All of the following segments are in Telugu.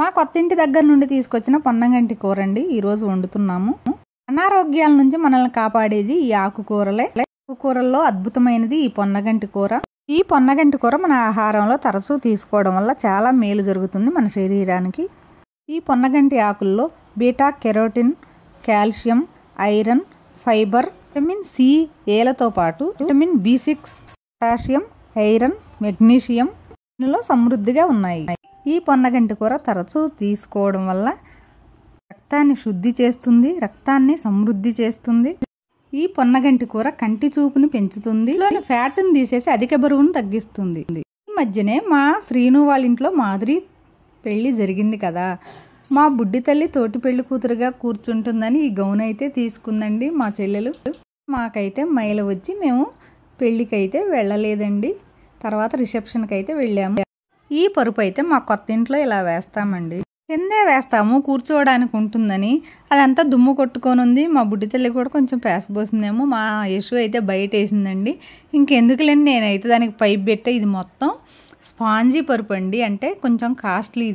మా కొత్తింటి దగ్గర నుండి తీసుకొచ్చిన పొన్నంగంటి కూర అండి ఈరోజు వండుతున్నాము. అనారోగ్యాల నుంచి మనల్ని కాపాడేది ఈ ఆకుకూరలే. ఆకుకూరల్లో అద్భుతమైనది ఈ పొన్నగంటి కూర. ఈ పొన్నగంటి కూర మన ఆహారంలో తరచూ తీసుకోవడం వల్ల చాలా మేలు జరుగుతుంది మన శరీరానికి. ఈ పొన్నగంటి ఆకుల్లో beta carotene, calcium, iron, fibre, vitamin C, ఏలతో పాటు vitamin B6, potassium, iron, magnesium ఇందులో సమృద్ధిగా ఉన్నాయి. ఈ పొన్నగంటి కూర తరచూ తీసుకోవడం వల్ల రక్తాన్ని శుద్ధి చేస్తుంది, రక్తాన్ని సమృద్ధి చేస్తుంది. ఈ పొన్నగంటి కూర కంటి చూపుని పెంచుతుంది, ఫ్యాట్ని తీసేసి అధిక బరువును తగ్గిస్తుంది. ఈ మధ్యనే మా శ్రీను వాళ్ళ ఇంట్లో మాధురి పెళ్లి జరిగింది కదా, మా బుడ్డి తల్లి తోటి పెళ్లి కూతురుగా కూర్చుంటుందని ఈ గౌన్ అయితే తీసుకుందండి మా చెల్లెలు. మాకైతే మైల వచ్చి మేము పెళ్ళికైతే వెళ్ళలేదండి, తర్వాత రిసెప్షన్కి అయితే వెళ్ళాము. ఈ పరుపు అయితే మా కొత్త ఇంట్లో ఇలా వేస్తామండి, కిందే వేస్తాము కూర్చోవడానికి ఉంటుందని. అదంతా దుమ్ము కొట్టుకొని ఉంది. మా బుడ్డి తల్లి కూడా కొంచెం పేసబోసిందేమో, మా యశు అయితే బయట వేసిందండి. ఇంకెందుకులేండి నేనైతే దానికి పైప్ పెట్టే. ఇది మొత్తం స్పాంజీ పరుపు అండి, అంటే కొంచెం కాస్ట్లీ.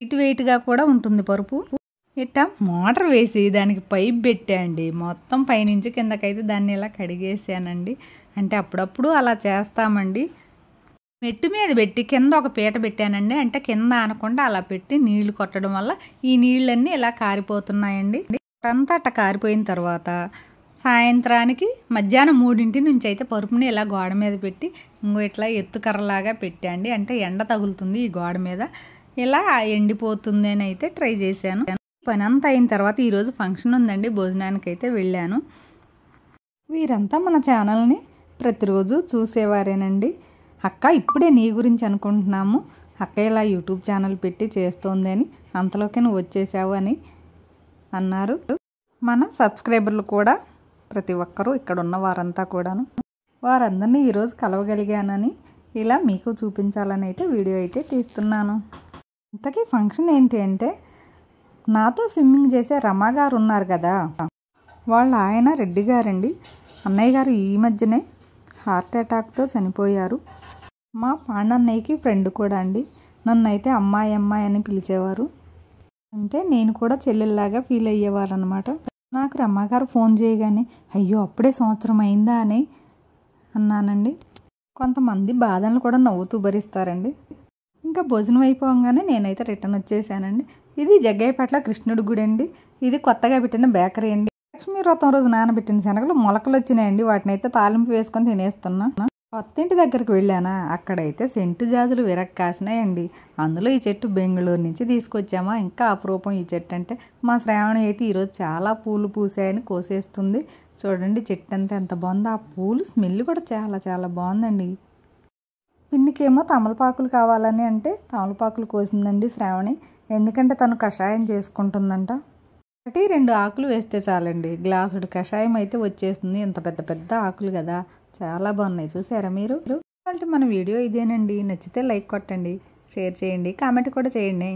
ఇది వెయిట్గా కూడా ఉంటుంది పరుపు. ఇట్టా మోటార్ వేసి దానికి పైప్ పెట్టా అండి, మొత్తం పైనుంచి కిందకైతే దాన్ని ఇలా కడిగేసానండి. అంటే అప్పుడప్పుడు అలా చేస్తామండి. మెట్టు మీద పెట్టి కింద ఒక పీట పెట్టానండి, అంటే కింద అనకుండా అలా పెట్టి నీళ్లు కొట్టడం వల్ల ఈ నీళ్ళన్నీ ఇలా కారిపోతున్నాయండి. అంతా అట్ట కారిపోయిన తర్వాత సాయంత్రానికి మధ్యాహ్నం 3 నుంచి అయితే పరుపుని ఇలా గోడ మీద పెట్టి ఇంకో ఇట్లా ఎత్తుకర్రలాగా పెట్టండి, అంటే ఎండ తగులుతుంది ఈ గోడ మీద, ఇలా ఎండిపోతుంది అని అయితే ట్రై చేశాను. పని అంతా అయిన తర్వాత ఈరోజు ఫంక్షన్ ఉందండి, భోజనానికి అయితే వెళ్ళాను. వీరంతా మన ఛానల్ని ప్రతిరోజు చూసేవారేనండి. అక్క ఇప్పుడే నీ గురించి అనుకుంటున్నాము, అక్క ఇలా యూట్యూబ్ ఛానల్ పెట్టి చేస్తోంది అని, అంతలోకి నువ్వు వచ్చేసావు అని అన్నారు. మన సబ్స్క్రైబర్లు కూడా ప్రతి ఒక్కరూ ఇక్కడ ఉన్న వారంతా కూడాను, వారందరినీ ఈరోజు కలవగలిగానని ఇలా మీకు చూపించాలని అయితే వీడియో అయితే తీస్తున్నాను. ఇంతకీ ఫంక్షన్ ఏంటి అంటే, నాతో స్విమ్మింగ్ చేసే రమా గారు ఉన్నారు కదా, వాళ్ళ ఆయన రెడ్డి గారండి. అన్నయ్య గారు ఈ మధ్యనే హార్ట్ అటాక్తో చనిపోయారు. మా పాండన్నయ్యకి ఫ్రెండ్ కూడా అండి. నన్ను అయితే అమ్మాయి అమ్మాయి అని పిలిచేవారు, అంటే నేను కూడా చెల్లెల్లాగా ఫీల్ అయ్యేవారు అనమాట. నాకు రమ్మగారు ఫోన్ చేయగానే అయ్యో అప్పుడే సంవత్సరం అయిందా అని అన్నానండి. కొంతమంది బాధలను కూడా నవ్వుతూ భరిస్తారండి. ఇంకా భోజనం అయిపోగానే నేనైతే రిటర్న్ వచ్చేసానండి. ఇది జగ్గయ్యపేటలో కృష్ణుడి గుడి అండి. ఇది కొత్తగా పెట్టిన బేకరీ అండి. లక్ష్మీ వ్రతం రోజు నానబెట్టిన శనగలు మొలకలు వచ్చినాయండి, వాటిని అయితే తాలింపు వేసుకొని తినేస్తున్నా. కొత్తింటి దగ్గరికి వెళ్ళానా, అక్కడైతే సెంటు జాజులు విరక్కాసినాయండి. అందులో ఈ చెట్టు బెంగళూరు నుంచి తీసుకొచ్చామా, ఇంకా అపురూపం ఈ చెట్టు అంటే. మా శ్రావణి అయితే ఈరోజు చాలా పూలు పూసాయని కోసేస్తుంది. చూడండి చెట్టు అంతా ఎంత బాగుందో, ఆ పూలు స్మెల్ కూడా చాలా చాలా బాగుందండి. పిన్నికేమో తమలపాకులు కావాలని అంటే తమలపాకులు కోసిందండి శ్రావణి, ఎందుకంటే తను కషాయం చేసుకుంటుందంట. 1-2 ఆకులు వేస్తే చాలండి, గ్లాసుడు కషాయం అయితే వచ్చేస్తుంది. ఇంత పెద్ద పెద్ద ఆకులు కదా, చాలా బాగున్నాయి. చూసారా మీరు? మన వీడియో ఇదేనండి, నచ్చితే లైక్ కొట్టండి, షేర్ చేయండి, కామెంట్ కూడా చేయండి.